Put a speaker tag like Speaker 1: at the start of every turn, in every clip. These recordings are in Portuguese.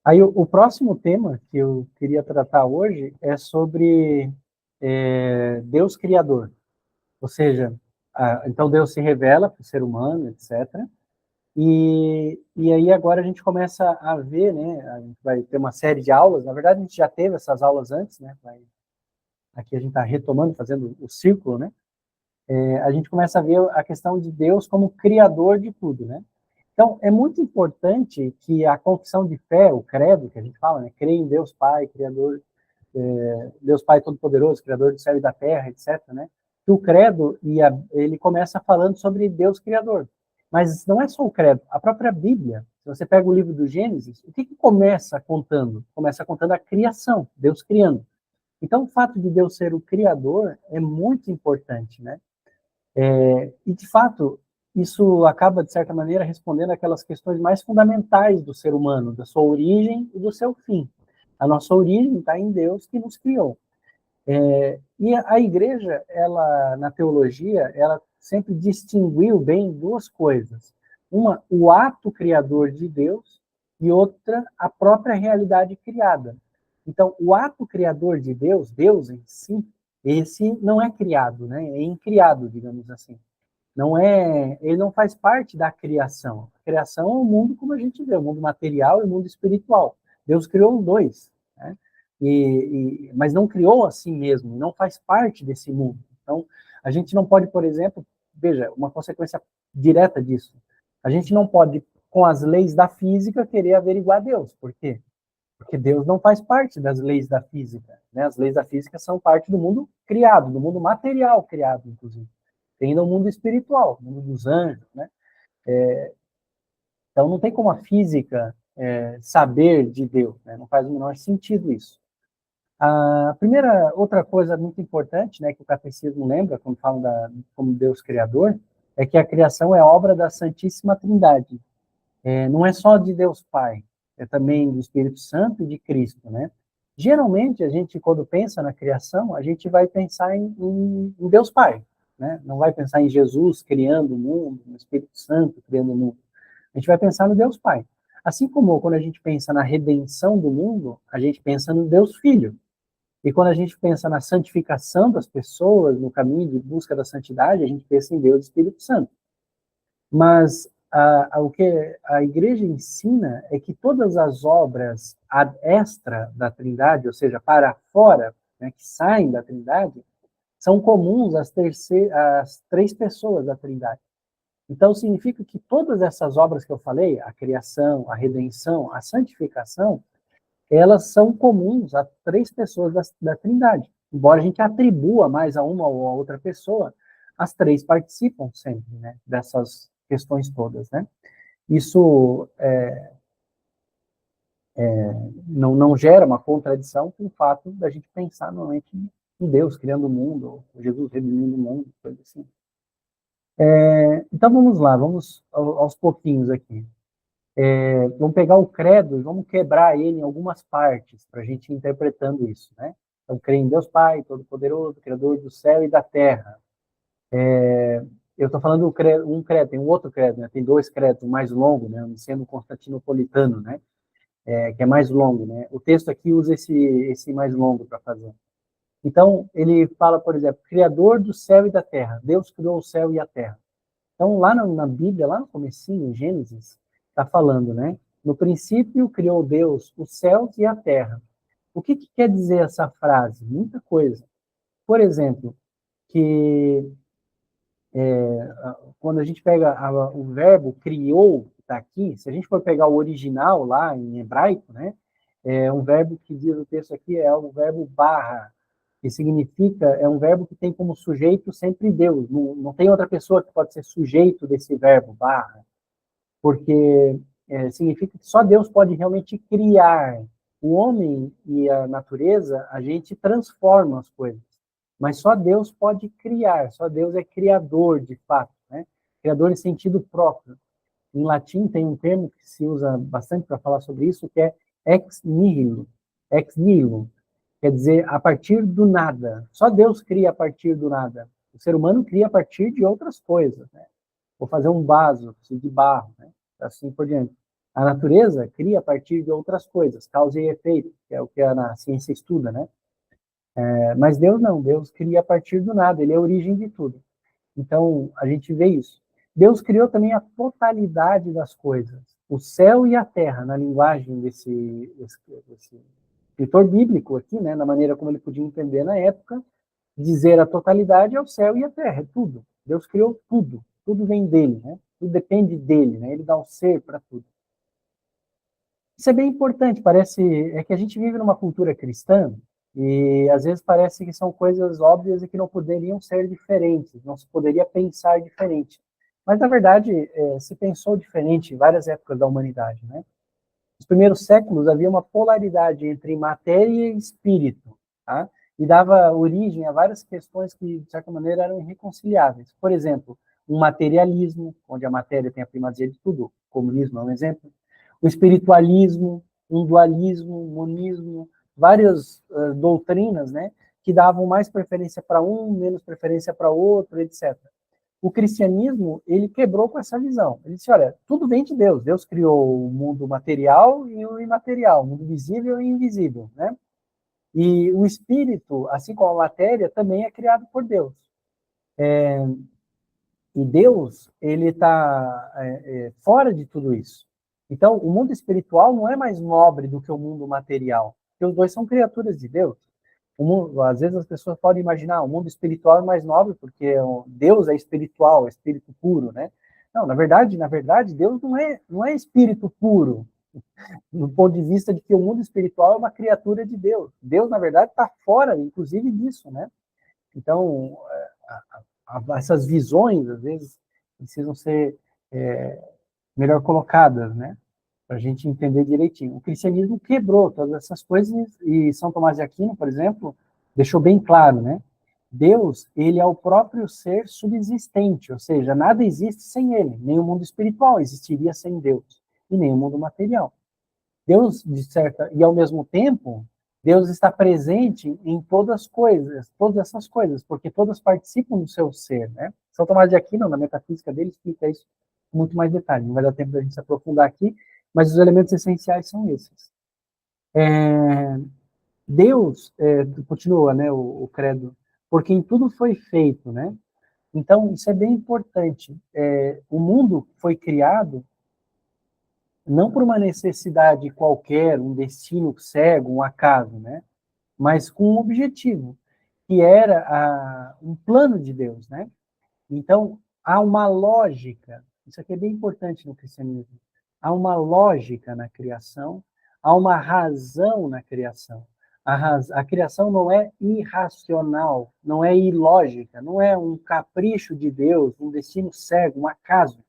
Speaker 1: Aí o próximo tema que eu queria tratar hoje é sobre Deus Criador. Ou seja, então Deus se revela para o ser humano, etc. E aí agora a gente começa a ver, né? A gente vai ter uma série de aulas. Na verdade, a gente já teve essas aulas antes, né? Aqui a gente está retomando, fazendo o círculo, né? A gente começa a ver a questão de Deus como criador de tudo, né? Então, é muito importante que a confissão de fé, o credo que a gente fala, né? Creio em Deus Pai, Criador, Deus Pai Todo-Poderoso, Criador do céu e da terra, etc., né? Que o credo, ele começa falando sobre Deus Criador. Mas não é só o credo, a própria Bíblia, se você pega o livro do Gênesis, o que começa contando? Começa contando a criação, Deus criando. Então, o fato de Deus ser o Criador é muito importante, né? E, de fato, isso acaba, de certa maneira, respondendo aquelas questões mais fundamentais do ser humano, da sua origem e do seu fim. A nossa origem está em Deus que nos criou. E a igreja, ela, na teologia, ela sempre distinguiu bem duas coisas. Uma, o ato criador de Deus, e outra, a própria realidade criada. Então, o ato criador de Deus, Deus em si, esse não é criado, né? É incriado, digamos assim. Não é, ele não faz parte da criação. A criação é o mundo como a gente vê, o mundo material e o mundo espiritual. Deus criou os dois, né? Mas não criou a si mesmo, não faz parte desse mundo. Então, a gente não pode, por exemplo, veja, uma consequência direta disso. A gente não pode, com as leis da física, querer averiguar Deus. Por quê? Porque Deus não faz parte das leis da física, né? As leis da física são parte do mundo criado, do mundo material criado, inclusive. Tem ainda o mundo espiritual, o mundo dos anjos, né? Então não tem como a física saber de Deus, né? Não faz o menor sentido isso. A primeira, outra coisa muito importante, né, que o catecismo lembra quando fala como Deus criador, é que a criação é obra da Santíssima Trindade. Não é só de Deus Pai, é também do Espírito Santo e de Cristo, né? Geralmente, a gente, quando pensa na criação, a gente vai pensar em Deus Pai, né? Não vai pensar em Jesus criando o mundo, no Espírito Santo criando o mundo. A gente vai pensar no Deus Pai. Assim como quando a gente pensa na redenção do mundo, a gente pensa no Deus Filho. E quando a gente pensa na santificação das pessoas, no caminho de busca da santidade, a gente pensa em Deus Espírito Santo. Mas o que a igreja ensina é que todas as obras ad extra da Trindade, ou seja, para fora, né, que saem da Trindade, são comuns às três pessoas da Trindade. Então, significa que todas essas obras que eu falei, a criação, a redenção, a santificação, elas são comuns a três pessoas da Trindade. Embora a gente atribua mais a uma ou a outra pessoa, as três participam sempre, né, dessas questões todas, né? Isso não gera uma contradição com o fato da gente pensar normalmente em Deus criando o mundo, ou Jesus redimindo o mundo, coisa assim. Então vamos lá, vamos aos pouquinhos aqui. Vamos pegar o credo e vamos quebrar ele em algumas partes para a gente ir interpretando isso, né? Então, creio em Deus Pai, Todo-Poderoso, Criador do céu e da terra. Eu estou falando um credo, tem um outro credo, né? Tem dois credos, um mais longo, né? Sendo constantinopolitano, né? Que é mais longo, né? O texto aqui usa esse mais longo para fazer. Então, ele fala, por exemplo, Criador do céu e da terra. Deus criou o céu e a terra. Então, lá na Bíblia, lá no comecinho, em Gênesis, está falando, né? No princípio criou Deus os céus e a terra. O que quer dizer essa frase? Muita coisa. Por exemplo, que quando a gente pega o verbo criou, que está aqui, se a gente for pegar o original lá em hebraico, né? É um verbo que diz o texto aqui, é o verbo barra, que significa, é um verbo que tem como sujeito sempre Deus. Não tem outra pessoa que pode ser sujeito desse verbo barra, porque significa que só Deus pode realmente criar. O homem e a natureza, a gente transforma as coisas, mas só Deus pode criar, só Deus é criador de fato, né? Criador em sentido próprio. Em latim tem um termo que se usa bastante para falar sobre isso, que é ex nihilo. Ex nihilo quer dizer a partir do nada. Só Deus cria a partir do nada. O ser humano cria a partir de outras coisas, né? Vou fazer um vaso de barro, né? Assim por diante. A natureza cria a partir de outras coisas, causa e efeito, que é o que a ciência estuda, né? Mas Deus não, Deus cria a partir do nada, ele é a origem de tudo. Então, a gente vê isso. Deus criou também a totalidade das coisas, o céu e a terra, na linguagem desse escritor bíblico aqui, né, na maneira como ele podia entender na época, dizer a totalidade é o céu e a terra, é tudo. Deus criou tudo, tudo vem dele, né? Tudo depende dele, né? Ele dá o ser para tudo. Isso é bem importante, parece é que a gente vive numa cultura cristã e às vezes parece que são coisas óbvias e que não poderiam ser diferentes, não se poderia pensar diferente. Mas na verdade se pensou diferente em várias épocas da humanidade, né? Nos primeiros séculos havia uma polaridade entre matéria e espírito, tá? E dava origem a várias questões que de certa maneira eram irreconciliáveis. Por exemplo, um materialismo, onde a matéria tem a primazia de tudo, o comunismo é um exemplo, o espiritualismo, um dualismo, um monismo, várias doutrinas, né, que davam mais preferência para um, menos preferência para outro, etc. O cristianismo, ele quebrou com essa visão. Ele disse, olha, tudo vem de Deus. Deus criou o mundo material e o imaterial, o mundo visível e invisível, né? E o espírito, assim como a matéria, também é criado por Deus. E Deus, ele está fora de tudo isso. Então, o mundo espiritual não é mais nobre do que o mundo material, porque os dois são criaturas de Deus. Mundo, às vezes as pessoas podem imaginar o mundo espiritual é mais nobre porque Deus é espiritual, é espírito puro, né? Não, na verdade, Deus não é espírito puro, do ponto de vista de que o mundo espiritual é uma criatura de Deus. Deus, na verdade, está fora, inclusive, disso, né? Então, essas visões, às vezes, precisam ser melhor colocadas, né? Para a gente entender direitinho. O cristianismo quebrou todas essas coisas e São Tomás de Aquino, por exemplo, deixou bem claro, né? Deus, ele é o próprio ser subsistente, ou seja, nada existe sem ele, nem o mundo espiritual existiria sem Deus, e nem o mundo material. Deus, de certa, e ao mesmo tempo, Deus está presente em todas as coisas, todas essas coisas, porque todas participam do seu ser, né? São Tomás de Aquino, na metafísica dele, explica isso com muito mais detalhe. Não vai dar tempo da gente se aprofundar aqui, mas os elementos essenciais são esses. Deus, continua, né, o credo, porque em tudo foi feito, né? Então, isso é bem importante. O mundo foi criado não por uma necessidade qualquer, um destino cego, um acaso, né? Mas com um objetivo, que era um plano de Deus, né? Então, há uma lógica, isso aqui é bem importante no cristianismo, há uma lógica na criação, há uma razão na criação. A criação não é irracional, não é ilógica, não é um capricho de Deus, um destino cego, um acaso.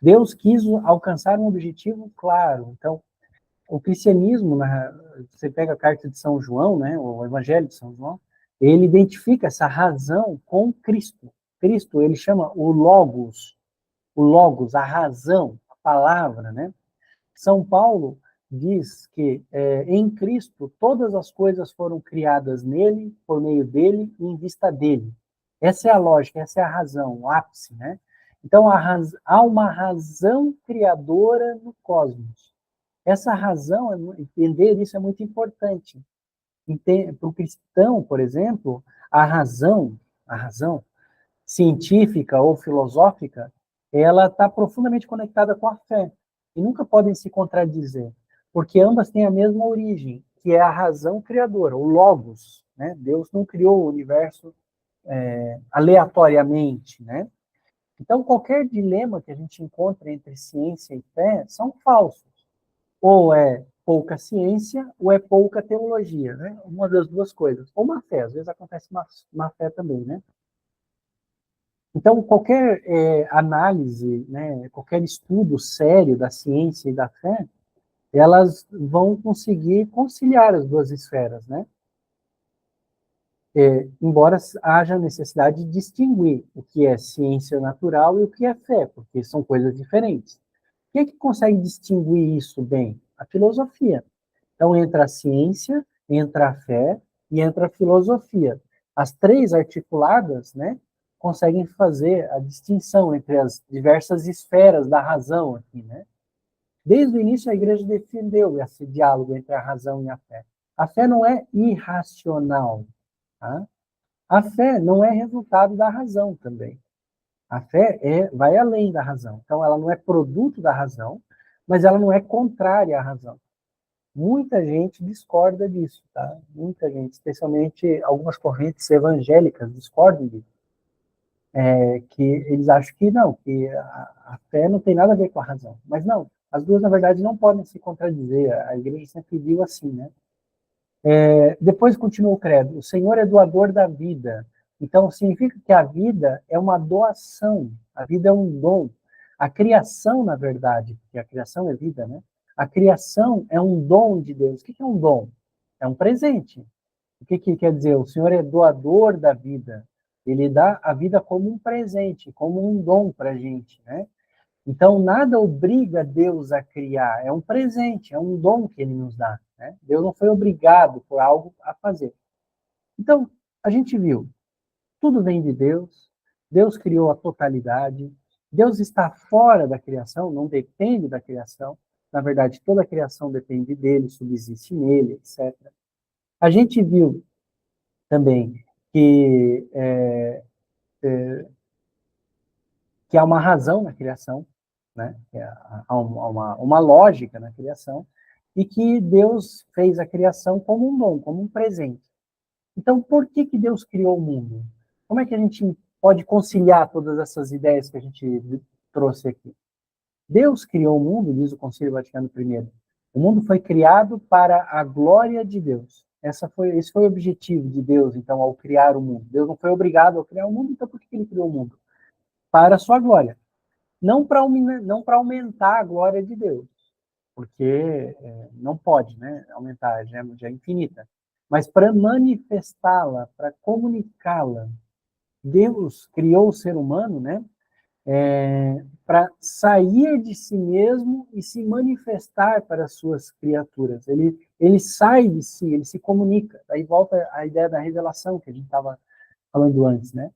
Speaker 1: Deus quis alcançar um objetivo claro. Então, o cristianismo, você pega a carta de São João, né, o Evangelho de São João, ele identifica essa razão com Cristo. Cristo, ele chama o Logos, a razão, a palavra, né? São Paulo diz que em Cristo todas as coisas foram criadas nele, por meio dele e em vista dele. Essa é a lógica, essa é a razão, o ápice, né? Então há uma razão criadora no cosmos. Essa razão, entender isso é muito importante. Para o cristão, por exemplo, a razão científica ou filosófica, ela está profundamente conectada com a fé e nunca podem se contradizer, porque ambas têm a mesma origem, que é a razão criadora, o logos, né? Deus não criou o universo aleatoriamente, né? Então qualquer dilema que a gente encontra entre ciência e fé são falsos. Ou é pouca ciência ou é pouca teologia, né? Uma das duas coisas. Ou má fé, às vezes acontece má fé também, né? Então, qualquer análise, né, qualquer estudo sério da ciência e da fé, elas vão conseguir conciliar as duas esferas, né? Embora haja necessidade de distinguir o que é ciência natural e o que é fé, porque são coisas diferentes. Quem é que consegue distinguir isso bem? A filosofia. Então, entra a ciência, entra a fé e entra a filosofia. As três articuladas, né, conseguem fazer a distinção entre as diversas esferas da razão aqui, né? Desde o início, a igreja defendeu esse diálogo entre a razão e a fé. A fé não é irracional. Tá? A fé não é resultado da razão também. A fé vai além da razão. Então, ela não é produto da razão, mas ela não é contrária à razão. Muita gente discorda disso, tá? Muita gente, especialmente algumas correntes evangélicas, discordam disso. Que eles acham que não, que a fé não tem nada a ver com a razão. Mas não, as duas, na verdade, não podem se contradizer. A igreja sempre viu assim, né? Depois continua o credo. O Senhor é doador da vida. Então, significa que a vida é uma doação. A vida é um dom. A criação, na verdade, porque a criação é vida, né? A criação é um dom de Deus. O que é um dom? É um presente. O que quer dizer? O Senhor é doador da vida. Ele dá a vida como um presente, como um dom para a gente, né? Então, nada obriga Deus a criar. É um presente, é um dom que ele nos dá. Né? Deus não foi obrigado por algo a fazer. Então, a gente viu, tudo vem de Deus, Deus criou a totalidade, Deus está fora da criação, não depende da criação. Na verdade, toda a criação depende dele, subsiste nele, etc. A gente viu também que há uma razão na criação, né? Há uma lógica na criação, e que Deus fez a criação como um dom, como um presente. Então, por que Deus criou o mundo? Como é que a gente pode conciliar todas essas ideias que a gente trouxe aqui? Deus criou o mundo, diz o Concílio Vaticano I. O mundo foi criado para a glória de Deus. Esse foi o objetivo de Deus, então, ao criar o mundo. Deus não foi obrigado a criar o mundo, então por que ele criou o mundo? Para a sua glória. Não para aumentar a glória de Deus, porque não pode, né, aumentar, já é infinita, mas para manifestá-la, para comunicá-la. Deus criou o ser humano, né, para sair de si mesmo e se manifestar para as suas criaturas. Ele sai de si, ele se comunica. Aí volta a ideia da revelação que a gente estava falando antes, né?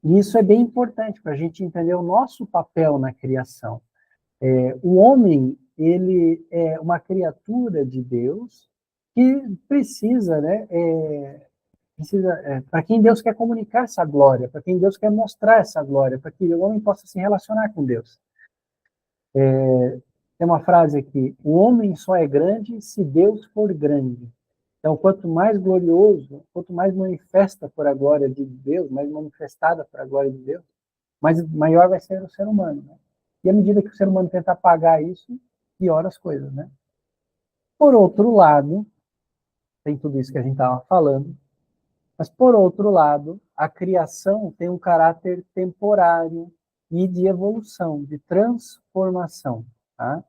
Speaker 1: E isso é bem importante para a gente entender o nosso papel na criação. O homem, ele é uma criatura de Deus que precisa, né, para quem Deus quer comunicar essa glória, para quem Deus quer mostrar essa glória, para que o homem possa se relacionar com Deus. Tem uma frase aqui: o homem só é grande se Deus for grande. Então, quanto mais glorioso, quanto mais manifesta por a glória de Deus, mais manifestada por a glória de Deus, mais maior vai ser o ser humano, né? E à medida que o ser humano tenta apagar isso, piora as coisas, né? Por outro lado, tem tudo isso que a gente estava falando, mas por outro lado, a criação tem um caráter temporário e de evolução, de transformação, tá?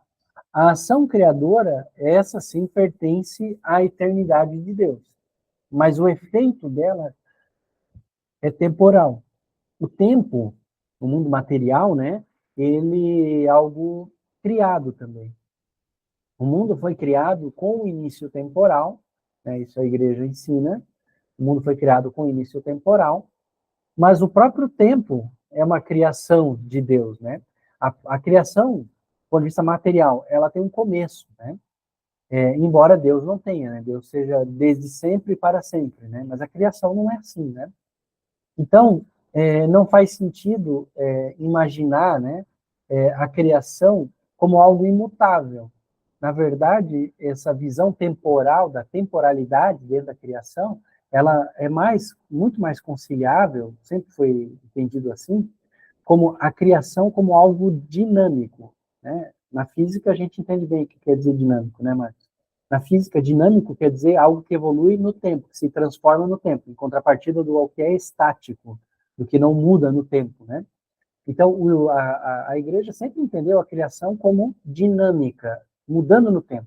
Speaker 1: A ação criadora, essa sim pertence à eternidade de Deus, mas o efeito dela é temporal. O tempo, o mundo material, né, ele é algo criado também. O mundo foi criado com o início temporal, né, isso a igreja ensina, o mundo foi criado com início temporal, mas o próprio tempo é uma criação de Deus, né? A criação, do ponto de vista material, ela tem um começo, né? Embora Deus não tenha, né? Deus seja desde sempre e para sempre, né? Mas a criação não é assim, né? Então, não faz sentido imaginar, né, a criação como algo imutável. Na verdade, essa visão temporal, da temporalidade dentro da criação, ela é muito mais conciliável, sempre foi entendido assim, como a criação como algo dinâmico. Né? Na física, a gente entende bem o que quer dizer dinâmico, né, Marcos? Na física, dinâmico quer dizer algo que evolui no tempo, que se transforma no tempo, em contrapartida do que é estático, do que não muda no tempo, né? Então, a igreja sempre entendeu a criação como dinâmica, mudando no tempo.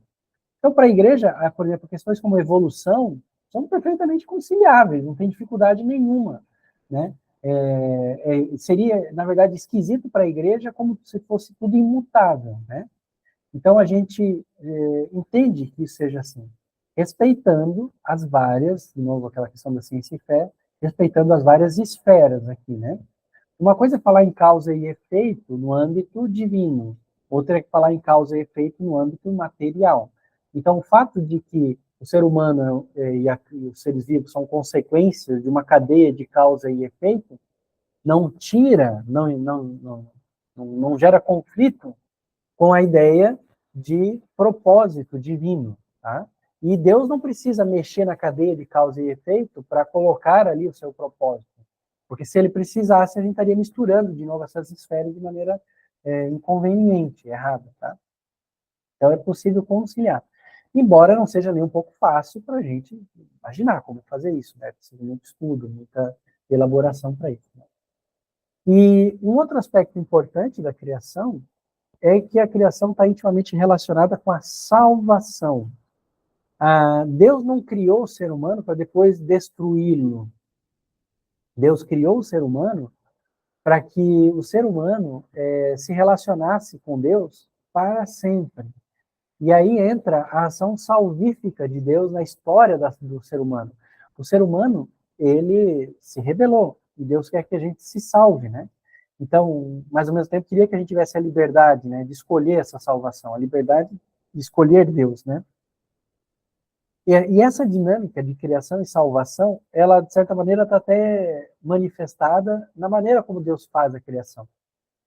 Speaker 1: Então, para a igreja, por exemplo, questões como evolução são perfeitamente conciliáveis, não tem dificuldade nenhuma, né? Seria, na verdade, esquisito para a igreja como se fosse tudo imutável, né? Então, a gente entende que isso seja assim, respeitando as várias, de novo, aquela questão da ciência e fé, respeitando as várias esferas aqui, né? Uma coisa é falar em causa e efeito no âmbito divino, outra é falar em causa e efeito no âmbito material. Então, o fato de que o ser humano e os seres vivos são consequências de uma cadeia de causa e efeito, não tira, não gera conflito com a ideia de propósito divino, tá? E Deus não precisa mexer na cadeia de causa e efeito para colocar ali o seu propósito. Porque se ele precisasse, a gente estaria misturando de novo essas esferas de maneira inconveniente, errada, tá? Então é possível conciliar. Embora não seja nem um pouco fácil para a gente imaginar como fazer isso, né? Precisa de muito estudo, muita elaboração para isso. Né? E um outro aspecto importante da criação é que a criação está intimamente relacionada com a salvação. Deus não criou o ser humano para depois destruí-lo. Deus criou o ser humano para que o ser humano se relacionasse com Deus para sempre. E aí entra a ação salvífica de Deus na história do ser humano. O ser humano, ele se rebelou, e Deus quer que a gente se salve, né? Então, mas ao mesmo tempo, queria que a gente tivesse a liberdade, né, de escolher essa salvação, a liberdade de escolher Deus, né? E essa dinâmica de criação e salvação, ela, de certa maneira, está até manifestada na maneira como Deus faz a criação.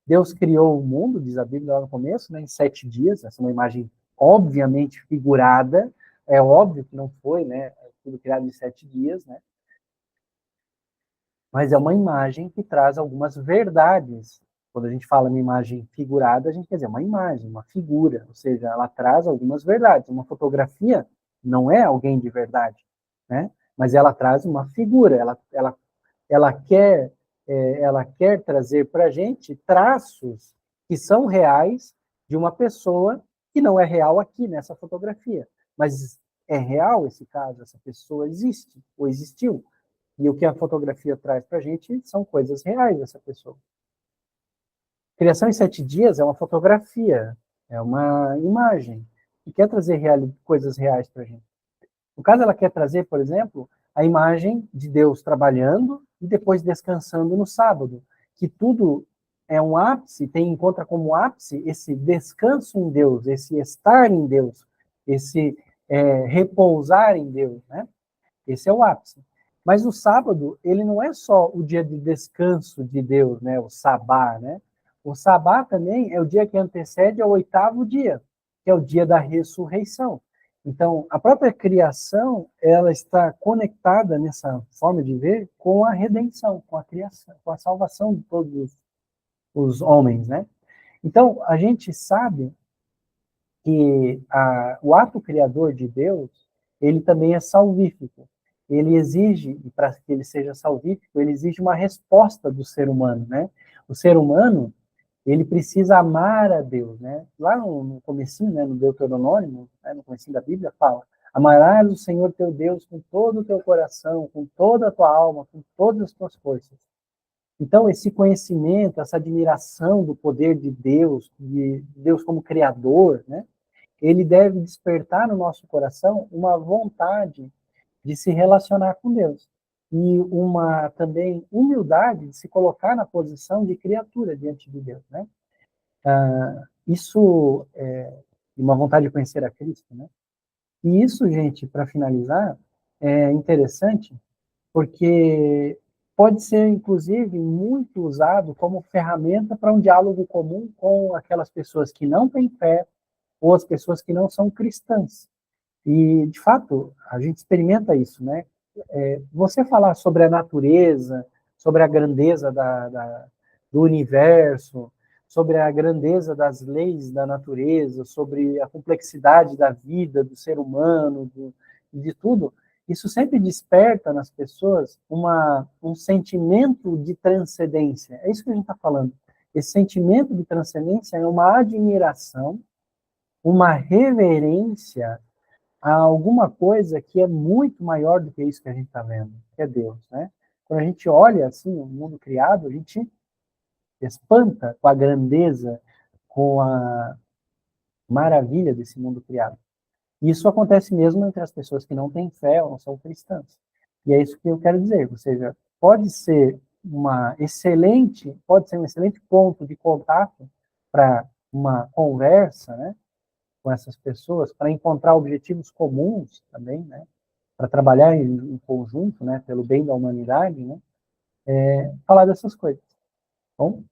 Speaker 1: Deus criou o mundo, diz a Bíblia lá no começo, né, em 7 dias. Essa é uma imagem obviamente figurada, é óbvio que não foi, né, tudo criado em 7 dias, né, mas é uma imagem que traz algumas verdades. Quando a gente fala em imagem figurada, a gente quer dizer uma imagem, uma figura, ou seja, ela traz algumas verdades. Uma fotografia não é alguém de verdade, né, mas ela traz uma figura, ela quer ela quer trazer para a gente traços que são reais de uma pessoa que não é real aqui nessa fotografia, mas é real esse caso, essa pessoa existe ou existiu, e o que a fotografia traz para a gente são coisas reais dessa pessoa. Criação em 7 dias é uma fotografia, é uma imagem, que quer trazer coisas reais para a gente. No caso, ela quer trazer, por exemplo, a imagem de Deus trabalhando e depois descansando no sábado, que tudo é um ápice, encontra como ápice esse descanso em Deus, esse estar em Deus, esse repousar em Deus, né? Esse é o ápice. Mas o sábado, ele não é só o dia de descanso de Deus, né? O sabá, né? O sabá também é o dia que antecede ao 8º dia, que é o dia da ressurreição. Então, a própria criação, ela está conectada nessa forma de ver com a redenção, com a criação, com a salvação de todos os homens, né? Então, a gente sabe que o ato criador de Deus, ele também é salvífico. Ele exige, e para que ele seja salvífico, ele exige uma resposta do ser humano, né? O ser humano, ele precisa amar a Deus, né? Lá no comecinho, né, no Deuteronômio, né, no comecinho da Bíblia, fala: amarás o Senhor teu Deus com todo o teu coração, com toda a tua alma, com todas as tuas forças. Então, esse conhecimento, essa admiração do poder de Deus como Criador, né? Ele deve despertar no nosso coração uma vontade de se relacionar com Deus e uma também humildade de se colocar na posição de criatura diante de Deus, né? Isso é uma vontade de conhecer a Cristo, né? E isso, gente, para finalizar, é interessante porque pode ser, inclusive, muito usado como ferramenta para um diálogo comum com aquelas pessoas que não têm fé ou as pessoas que não são cristãs. E, de fato, a gente experimenta isso, né? Você falar sobre a natureza, sobre a grandeza do universo, sobre a grandeza das leis da natureza, sobre a complexidade da vida do ser humano, de tudo, isso sempre desperta nas pessoas um sentimento de transcendência. É isso que a gente está falando. Esse sentimento de transcendência é uma admiração, uma reverência a alguma coisa que é muito maior do que isso que a gente está vendo, que é Deus, né? Quando a gente olha assim o mundo criado, a gente espanta com a grandeza, com a maravilha desse mundo criado. E isso acontece mesmo entre as pessoas que não têm fé ou não são cristãs. E é isso que eu quero dizer, ou seja, pode ser pode ser um excelente ponto de contato para uma conversa, né, com essas pessoas, para encontrar objetivos comuns também, né, para trabalhar em conjunto, né, pelo bem da humanidade, né, falar dessas coisas. Bom,